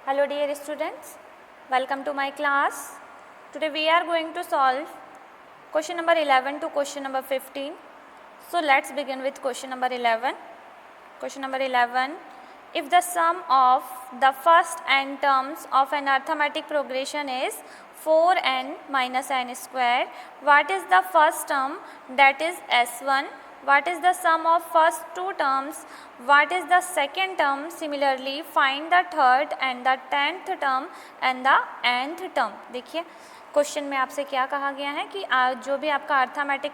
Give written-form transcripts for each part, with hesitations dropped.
Hello dear students, welcome to my class. Today we are going to solve question number 11 to question number 15. So let's begin with question number 11. Question number 11, if the sum of the first n terms of an arithmetic progression is 4n minus n square, what is the first term, that is s1? What is the sum of first two terms? What is the second term? Similarly, find the third and the 10th term and the nth term. देखिए question में आपसे क्या कहा गया है कि जो भी आपका अर्थमेटिक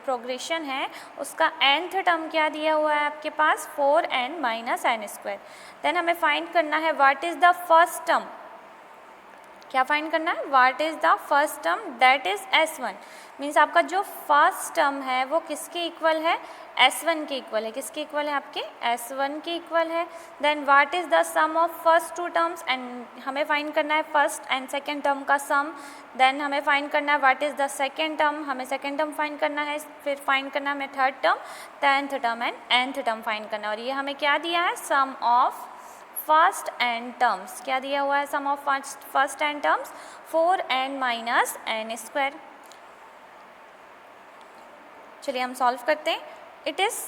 प्रोग्रेशन है उसका nth टर्म क्या दिया हुआ है आपके पास 4n minus N square. Then हमें फाइंड करना है what is the first term. क्या फाइंड करना है? What is the first term, that is s1. Means आपका जो फर्स्ट टर्म है वो किसके इक्वल है? s1 के इक्वल है. किसके इक्वल है? आपके s1 के इक्वल है. Then what is the sum of first two terms, and हमें फाइंड करना है फर्स्ट एंड सेकेंड टर्म का सम. देन हमें फाइंड करना है what is the second term, हमें सेकेंड टर्म फाइंड करना है. फिर फाइंड करना है हमें third term, 10th term and nth term find करना है. और ये हमें क्या दिया है? Sum of first N terms. क्या दिया हुआ है? Sum of first N terms 4n minus N square. चलिए हम सॉल्व करते हैं. It is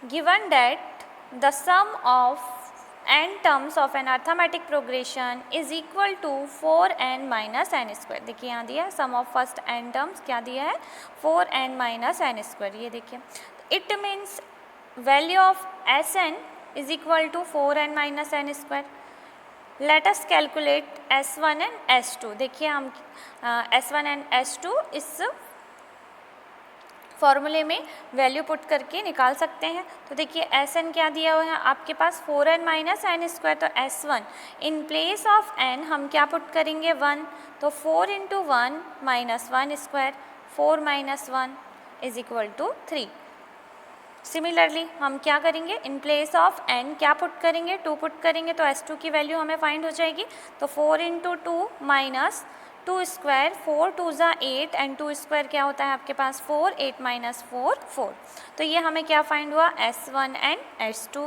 given that the sum of n terms of N arithmetic progression is equal to 4n minus N square. देखिए यहाँ दिया है sum of first n terms. क्या दिया है? 4n minus N square. ये देखिए it means value of Sn is equal to 4n minus n square. Let us calculate S1 and S2. देखिए हम S1 and S2 इस फॉर्मूले में वैल्यू पुट करके निकाल सकते हैं. तो देखिए Sn क्या दिया हुआ है आपके पास? 4n minus N square. तो S1 in place of n हम क्या पुट करेंगे? 1. तो 4 into 1 minus 1 square, 4 minus 1 is equal to 3. Similarly हम क्या करेंगे? इन प्लेस ऑफ n क्या पुट करेंगे? 2 पुट करेंगे. तो S2 की वैल्यू हमें फाइंड हो जाएगी. तो 4 इंटू 2 माइनस 2 स्क्वायर, 4 2 ज़ा 8 एंड 2 स्क्वायर क्या होता है आपके पास? 4. 8 माइनस 4 4. तो ये हमें क्या फाइंड हुआ? S1 and S2.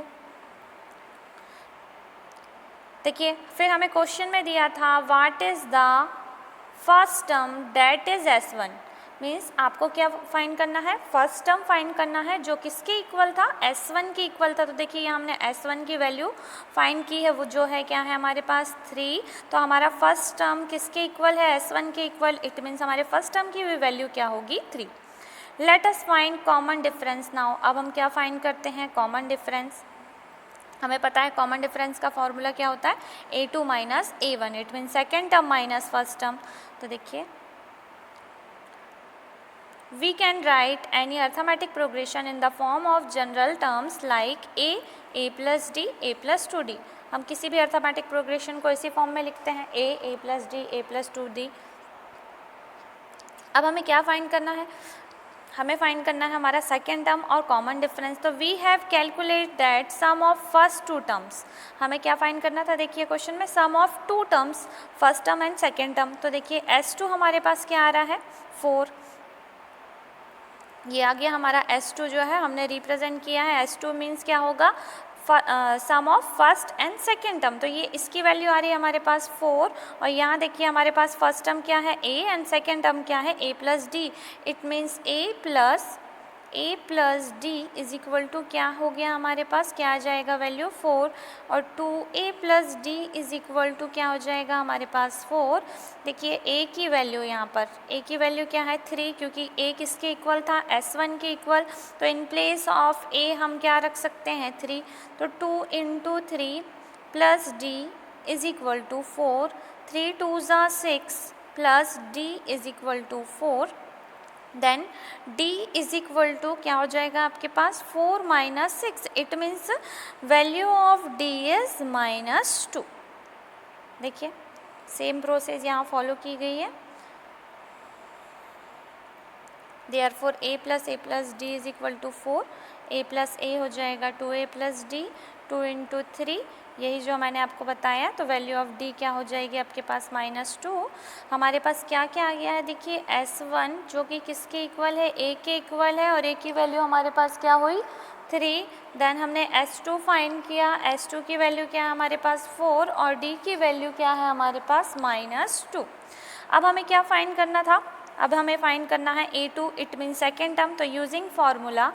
देखिए फिर हमें क्वेश्चन में दिया था what is the first term, that is S1. Means आपको क्या फाइंड करना है? फर्स्ट टर्म फाइंड करना है जो किसके इक्वल था? S1 के इक्वल था. तो देखिए यहाँ हमने S1 की वैल्यू फाइंड की है, वो जो है क्या है हमारे पास? 3. तो हमारा फर्स्ट टर्म किसके इक्वल है? S1 के इक्वल. इट मीन्स हमारे फर्स्ट टर्म की भी वैल्यू क्या होगी? 3. Let us find common difference now. अब हम क्या फाइंड करते हैं? Common difference. हमें पता है कॉमन डिफरेंस का फॉर्मूला क्या होता है? A2 minus A1. It means second term minus first term. तो देखिए we can write any arithmetic progression in the form of general terms like a plus d, a plus 2d. हम किसी भी arithmetic progression को इसी form में लिखते हैं a plus d, a plus 2d. अब हमें क्या फाइंड करना है? हमें फाइंड करना है हमारा सेकेंड टर्म और कॉमन डिफरेंस. तो we have calculate that sum of first two terms. हमें क्या फाइंड करना था? देखिए क्वेश्चन में sum of two terms, first term and second term. तो देखिए S2 हमारे पास क्या आ रहा है? 4. ये आ गया हमारा S2 जो है हमने रिप्रेजेंट किया है. S2 मीन्स क्या होगा? Sum of first and second term. तो ये इसकी वैल्यू आ रही है हमारे पास 4. और यहाँ देखिए हमारे पास फर्स्ट टर्म क्या है? A एंड सेकेंड टर्म क्या है? A plus d. It means A plus d is equal to क्या हो गया हमारे पास? क्या आ जाएगा वैल्यू? 4. और 2A plus d is equal to क्या हो जाएगा हमारे पास? 4. देखिए A की वैल्यू यहाँ पर, A की वैल्यू क्या है? 3, क्योंकि A किसके इक्वल था? S1 के इक्वल. तो इन प्लेस ऑफ A हम क्या रख सकते हैं? 3. तो 2 into 3 plus d is equal to 4. 3 2 ज़ा 6 plus d is equal to 4. Then d is equal to क्या हो जाएगा आपके पास? 4 minus 6. It means value of d is minus 2. देखिए सेम प्रोसेस यहाँ फॉलो की गई है. Therefore a plus d is equal to 4. a plus a हो जाएगा 2a प्लस d. 2 इंटू 3 यही जो मैंने आपको बताया. तो वैल्यू ऑफ d क्या हो जाएगी आपके पास? माइनस 2. हमारे पास क्या क्या आ गया है? देखिए S1 जो कि किसके इक्वल है? a के इक्वल है. और a की वैल्यू हमारे पास क्या हुई? 3, देन हमने S2 फाइंड किया, S2 की वैल्यू क्या है हमारे पास 4 और D की वैल्यू क्या है हमारे पास -2। अब हमें क्या फाइंड करना था, अब हमें फाइंड करना है A2, it mean second term. तो using formula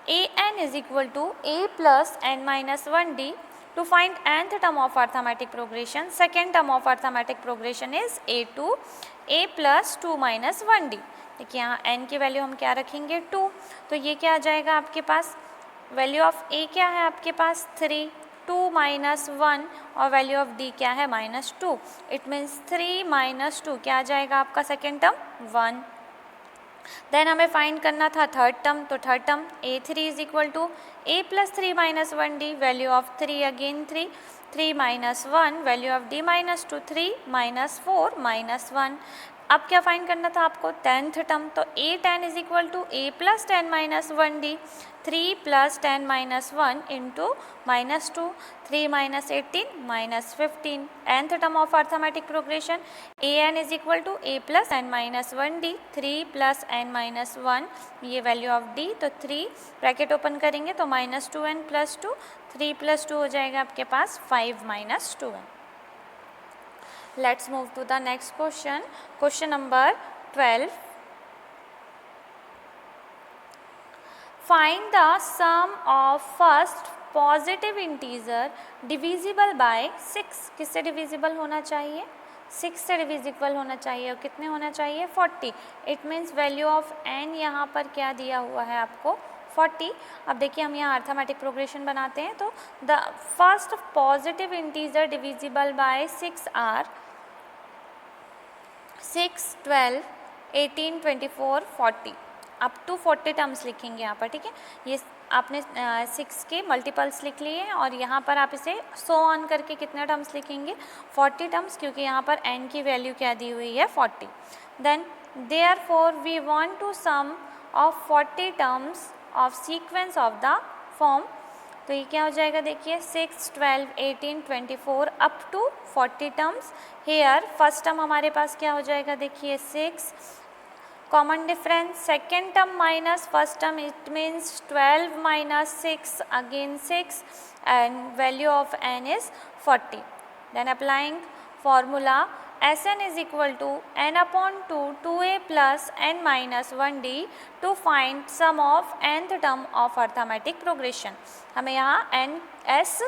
an is equal to a plus n minus 1d to find nth term of arithmetic progression, second term of arithmetic progression is a2 a plus 2 minus 1d। देखिए यहाँ n की value हम क्या रखेंगे 2, तो ये क्या आ जाएगा आपके पास, वैल्यू ऑफ a क्या है आपके पास 3, 2 माइनस 1 और वैल्यू ऑफ d क्या है -2, इट मीन्स 3 माइनस 2 क्या आ जाएगा आपका सेकेंड टर्म 1। देन हमें फाइंड करना था थर्ड टर्म, तो third term a3 is equal to a plus 3 minus 1d, value of 3 again 3, 3 minus 1, value of d -2, 3 minus 4 minus 1। अब क्या फाइंड करना था आपको टेंथ टर्म, तो a10 is equal to a plus 10 minus 1d, 3 plus 10 minus 1 into -2, 3 minus 18 minus 15। nth term of arithmetic progression an is equal to a plus n minus 1d, 3 plus n minus 1, ये value of d, तो 3 bracket open करेंगे तो -2n plus 2, 3 plus 2 हो जाएगा आपके पास 5 minus 2n। Let's move to the next question. Question number 12. Find the sum of first positive integer divisible by 6. किससे divisible होना चाहिए, 6 से divisible होना चाहिए, और कितने होना चाहिए 40। It means value of n यहाँ पर क्या दिया हुआ है आपको 40। अब देखिए हम यहाँ अर्थमेटिक प्रोग्रेशन बनाते हैं, तो the first positive integer divisible by 6 are 6, 12, 18, 24, 40, up to 40 terms लिखेंगे यहाँ पर, ठीक है। ये आपने 6 के मल्टीपल्स लिख लिए हैं और यहाँ पर आप इसे सो ऑन करके कितने टर्म्स लिखेंगे 40 टर्म्स, क्योंकि यहाँ पर n की वैल्यू क्या दी हुई है 40। Then therefore we want to sum of 40 terms of sequence of the form, तो ये क्या हो जाएगा देखिए 6, 12, 18, 24 up to 40 terms. Here first term हमारे पास क्या हो जाएगा देखिए 6, common difference second term minus first term, it means 12 minus 6 again 6 and value of n is 40। Then applying formula Sn is equal to n upon 2 2a plus n minus 1d to find sum of nth term of arithmetic progression। हमें यहाँ s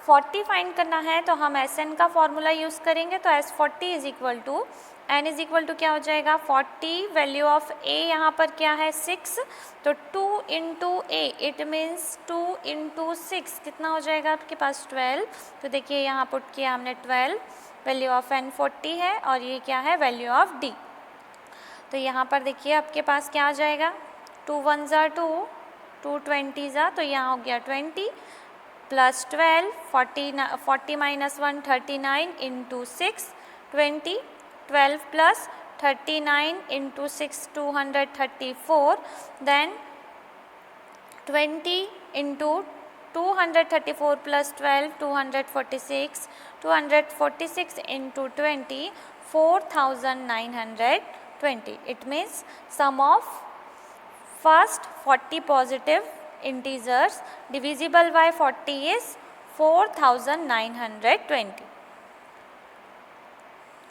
40 find करना है, तो हम Sn का formula use करेंगे, तो S40 is equal to n is equal to क्या हो जाएगा 40, वैल्यू ऑफ a यहाँ पर क्या है 6, तो 2 into a, it means 2 into 6 कितना हो जाएगा आपके पास 12। तो देखिए यहाँ पुट किया हमने 12, वैल्यू ऑफ n 40 है और ये क्या है वैल्यू ऑफ d। तो यहाँ पर देखिए आपके पास क्या आ जाएगा 2 1 ज़ा 2, 2 20 ज़ा, तो यहाँ हो गया 20 plus 12, 40 minus 1 39 into 6 20, 12 plus 39 into 6 234, then 20 into 234 plus 12 246, 246 into 20 4920। It means sum of first 40 positive integers divisible by 40 is 4920।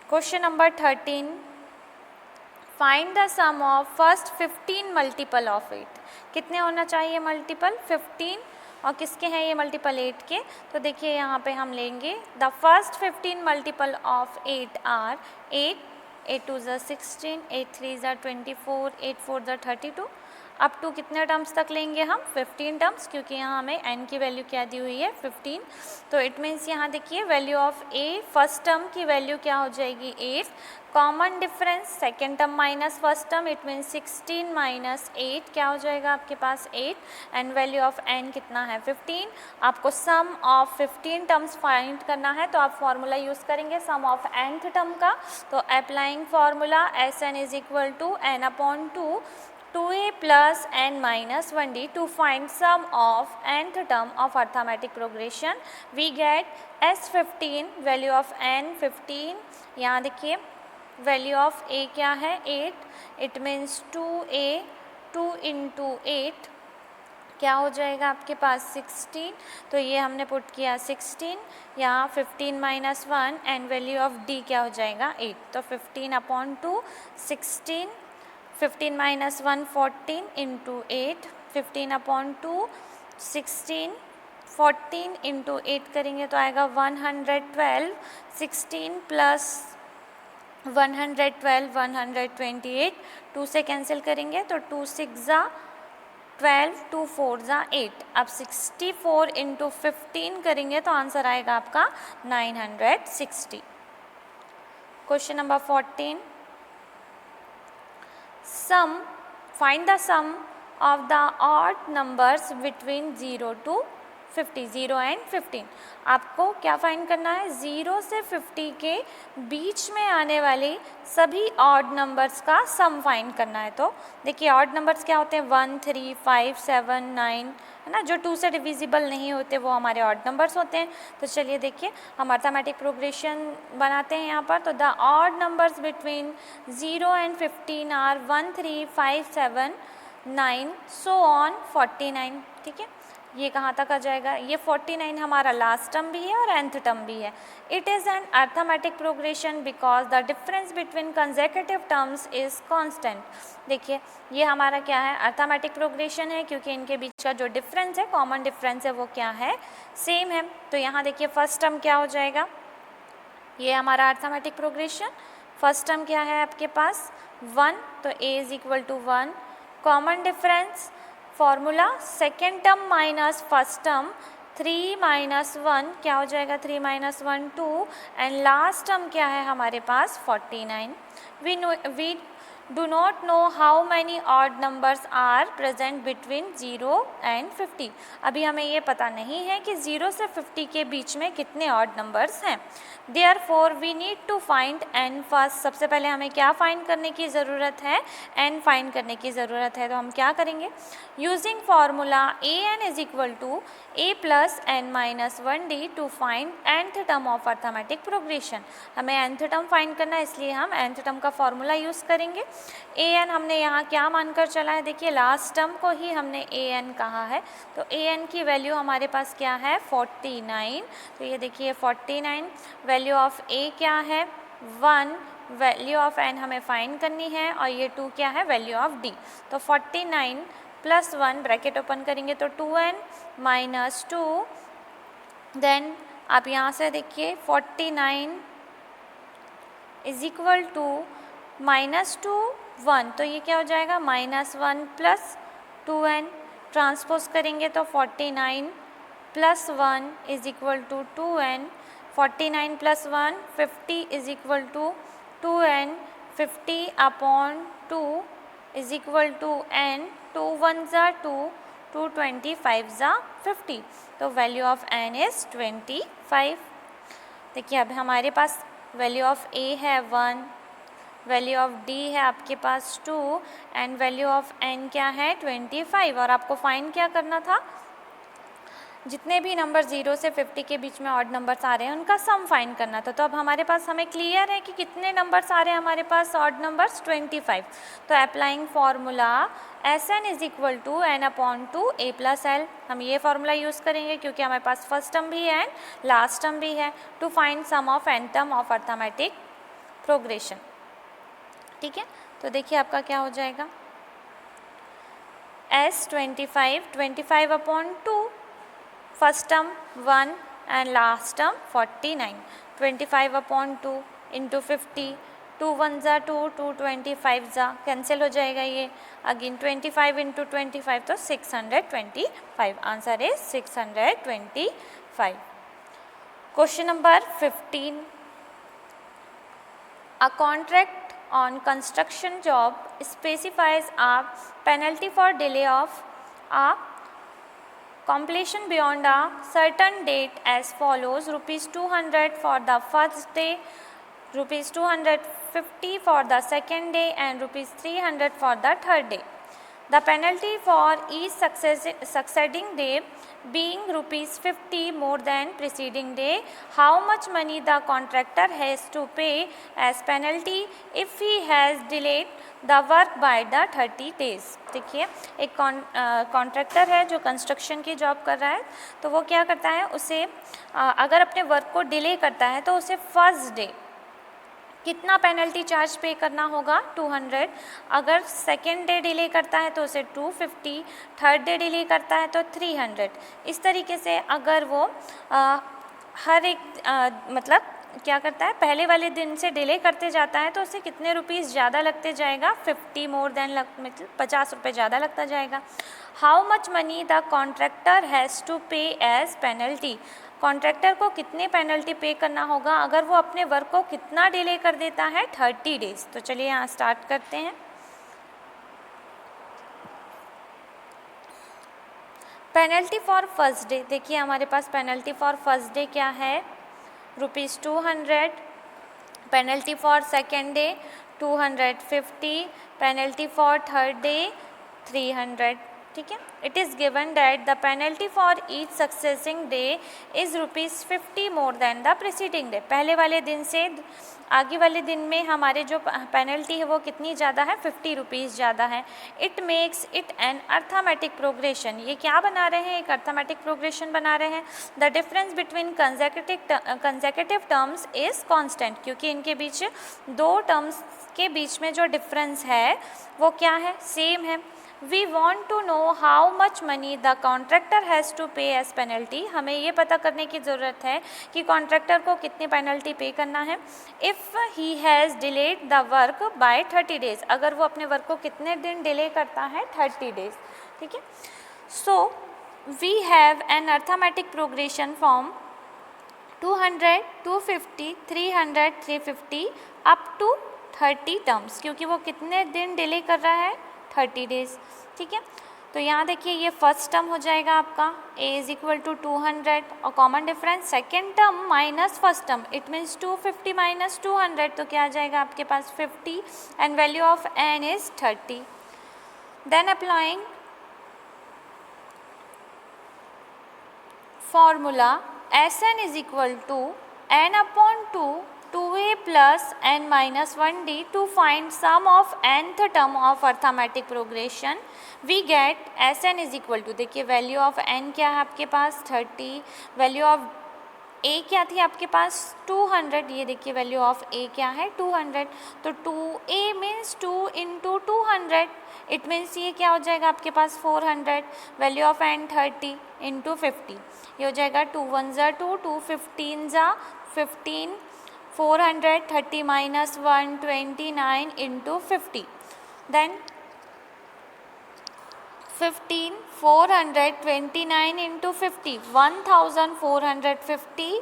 Question number 13. Find the sum of first 15 multiple of 8। कितने होना चाहिए मल्टीपल 15, और किसके हैं ये मल्टीपल 8 के, तो देखिए यहाँ पे हम लेंगे the first 15 multiple of 8 are 8, 8 2 ज़ा 16, 8 3 ज़ा 24, 8 4 ज़ा 32, अप टू कितने टर्म्स तक लेंगे हम 15 टर्म्स, क्योंकि यहाँ हमें n की वैल्यू क्या दी हुई है 15। तो इट मीन्स यहाँ देखिए value of a first term की वैल्यू क्या हो जाएगी 8, common difference second term minus first term, it means 16 minus 8 क्या हो जाएगा आपके पास 8, एंड वैल्यू ऑफ n कितना है 15। आपको सम ऑफ 15 टर्म्स फाइंड करना है, तो आप फॉर्मूला यूज़ करेंगे सम ऑफ nth टर्म का, तो applying formula Sn is equal to n upon 2 2a plus n minus 1d to find sum of nth term of arithmetic progression, we get S15 value of n 15। यहाँ देखिए value of a क्या है 8, it means 2a 2 into 8 क्या हो जाएगा आपके पास 16, तो ये हमने पुट किया 16, यहाँ 15 minus 1 and value of D क्या हो जाएगा 8, तो 15/2 16, 15 माइनस 1 14 इंटू 8, 15/2 16, 14 इंटू 8 करेंगे तो आएगा 112, 16 प्लस 112 128, 2 से कैंसिल करेंगे तो 2 6 ज़ा 12, 2 4 ज़ा 8। अब 64 इंटू 15 करेंगे तो आंसर आएगा आपका 960। Question number 14, sum find the sum of the odd numbers between 0 to 50, 0 and 15। आपको क्या फाइंड करना है, 0 से 50 के बीच में आने वाले सभी ऑड नंबर्स का सम फाइंड करना है। तो देखिए ऑड नंबर्स क्या होते हैं, 1 3 5 7 9, है ना। जो 2 से डिविजिबल नहीं होते वो हमारे ऑड नंबर्स होते हैं। तो चलिए देखिए हम अर्थमेटिक प्रोग्रेशन बनाते हैं यहाँ पर। तो the odd numbers between 0 and 15 are 1 3 5 7 9 so on 49। ठीक है, ये कहाँ तक आ जाएगा, ये 49 हमारा लास्ट टर्म भी है और nth टर्म भी है। It is an arithmetic progression because the difference between consecutive terms is constant. देखिए ये हमारा क्या है, अर्थमेटिक प्रोग्रेशन है क्योंकि इनके बीच का जो डिफरेंस है, कॉमन डिफरेंस है, वो क्या है, सेम है। तो यहाँ देखिए फर्स्ट टर्म क्या हो जाएगा, ये हमारा अर्थमेटिक प्रोग्रेशन। फर्स्ट टर्म क्या है आपके पास 1, तो a is equal to 1। Common difference formula second term minus first term 3 minus 1 क्या हो जाएगा, 3 माइनस 1 2 एंड लास्ट टर्म क्या है हमारे पास 49। We do not know how many odd numbers are present between 0 and 50। अभी हमें ये पता नहीं है कि 0 से 50 के बीच में कितने ऑड नंबर्स हैं। Therefore we need to find n first. सबसे पहले हमें क्या फाइंड करने की ज़रूरत है, n फाइंड करने की ज़रूरत है। तो हम क्या करेंगे, using formula an is equal to a plus n minus 1d to find nth term of arithmetic progression. हमें nth टर्म फाइंड करना है, इसलिए हम nth टर्म का फार्मूला यूज़ करेंगे। an हमने यहाँ क्या मानकर चला है, देखिए लास्ट टर्म को ही हमने an कहा है, तो an की वैल्यू हमारे पास क्या है 49। तो ये देखिए 49, वैल्यू ऑफ a क्या है 1, वैल्यू ऑफ n हमें फाइंड करनी है और ये 2 क्या है, वैल्यू ऑफ d। तो 49 प्लस 1 ब्रैकेट ओपन करेंगे तो 2n माइनस 2, देन आप यहाँ से देखिए 49 इज इक्वल टू माइनस 2 1, तो ये क्या हो जाएगा माइनस 1 प्लस 2n। ट्रांसपोज करेंगे तो 49 plus 1 is equal to 2n, 49 plus 1 50 is equal to 2n, 50/2 is equal to n, 2 1 ज़ा 2, 2 25 ज़ा 50। तो वैल्यू ऑफ n इज़ 25। देखिए अब हमारे पास वैल्यू ऑफ a है 1, वैल्यू ऑफ d है आपके पास 2 एंड वैल्यू ऑफ n क्या है 25। और आपको फाइंड क्या करना था, जितने भी नंबर 0 से 50 के बीच में ऑड नंबर्स आ रहे हैं उनका सम फाइंड करना था। तो अब हमारे पास हमें क्लियर है कि कितने नंबर्स आ रहे हैं हमारे पास ऑड नंबर्स 25। तो applying formula Sn is equal to n/2 a plus l। हम ये फार्मूला यूज़ करेंगे क्योंकि हमारे पास फर्स्ट टर्म भी है एंड लास्ट टर्म भी है, to find sum of n term of arithmetic progression. ठीक है, तो देखिए आपका क्या हो जाएगा S 25/2, first term 1 and last term 49, 25/2 into 50, 2 1 ज़ा 2, 2 25 ज़ा कैंसिल हो जाएगा ये, अगेन 25 इंटू 25 तो 625। Answer is 625। Question number 15, a contract on construction job specifies a penalty for delay of a completion beyond a certain date as follows: rupees 200 for the first day, rupees 250 for the second day and rupees 300 for the third day. The penalty for each succeeding day being rupees 50 more than preceding day, how much money the contractor has to pay as penalty if he has delayed the work by the 30 days। देखिए एक contractor है जो construction की job कर रहा है, तो वो क्या करता है, उसे अगर अपने वर्क को डिले करता है तो उसे फर्स्ट डे कितना पेनल्टी चार्ज पे करना होगा, 200। अगर सेकेंड डे डिले करता है तो उसे 250, थर्ड डे डिले करता है तो 300। इस तरीके से अगर वो हर एक मतलब क्या करता है, पहले वाले दिन से डिले करते जाता है तो उसे कितने रुपीस ज़्यादा लगते जाएगा, 50 मोर देन मतलब 50 रुपये ज़्यादा लगता जाएगा। How much money the contractor has to pay as penalty, contractor को कितने पेनल्टी पे करना होगा अगर वो अपने वर्क को कितना डिले कर देता है, 30 डेज। तो चलिए यहाँ स्टार्ट करते हैं। पेनल्टी फॉर फर्स्ट डे, देखिए हमारे पास पेनल्टी फॉर फर्स्ट डे क्या है, rupees 200। Penalty for second day 250। Penalty for third day 300। ठीक है। It is given that the penalty for each succeeding day is rupees 50 more than the preceding day. पहले वाले दिन से आगे वाले दिन में हमारे जो पेनल्टी है वो कितनी ज़्यादा है, 50 रुपीज़ ज़्यादा है। It makes it an arithmetic progression, ये क्या बना रहे हैं, एक अर्थमेटिक प्रोग्रेशन बना रहे हैं। The difference between consecutive terms is constant, क्योंकि इनके बीच दो टर्म्स के बीच में जो डिफरेंस है वो क्या है, सेम है। We want to know how much money the contractor has to pay as penalty, हमें ये पता करने की ज़रूरत है कि कॉन्ट्रैक्टर को कितनी पेनल्टी पे करना है। If he has delayed the work by 30 days, अगर वो अपने वर्क को कितने दिन डिले करता है, 30 डेज। ठीक है। So we have an arithmetic progression from 200, 250, 300, 350 up to 30 terms, क्योंकि वो कितने दिन डिले कर रहा है, 30 डेज। ठीक है। तो यहाँ देखिए ये फर्स्ट टर्म हो जाएगा आपका a इज इक्वल टू 200 और common difference second term minus first term, it means 250 minus 200, तो क्या आ जाएगा आपके पास 50 and value of n is 30। Then applying formula Sn is equal to n upon 2a plus n minus 1d to find sum of nth term of arithmetic progression, we get Sn is equal to, देखिए value of n क्या है आपके पास 30, value of a क्या थी आपके पास 200, ये देखिए value of a क्या है 200, तो 2a means 2 into 200, it means ये क्या हो जाएगा आपके पास 400, वैल्यू ऑफ n 30 इंटू 50, ये हो जाएगा 2 1 ज़ा 2, 2 15 ज़ा 15, 400, 30 minus 1, 29 into 50. Then 15, 429 into 50, 1450,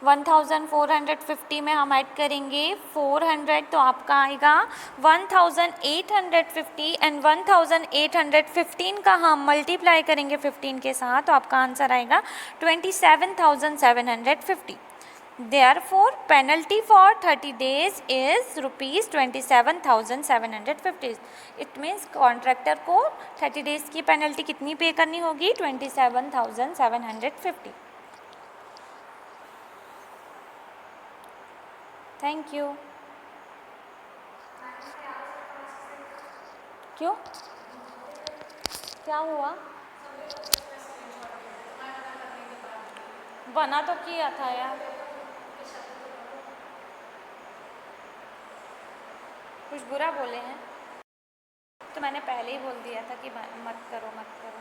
1450 में हम ऐड करेंगे 400, तो आपका आएगा 1850 एंड 1815 का हम मल्टीप्लाई करेंगे 15 के साथ, तो आपका आंसर आएगा 27,750। Therefore, penalty for 30 days is rupees 27,750. It means contractor को 30 days की पेनल्टी कितनी पे करनी होगी, 27,750। Thank you. क्यों, क्या हुआ, बना तो किया था यार, कुछ बुरा बोले हैं तो मैंने पहले ही बोल दिया था कि मत करो मत करो।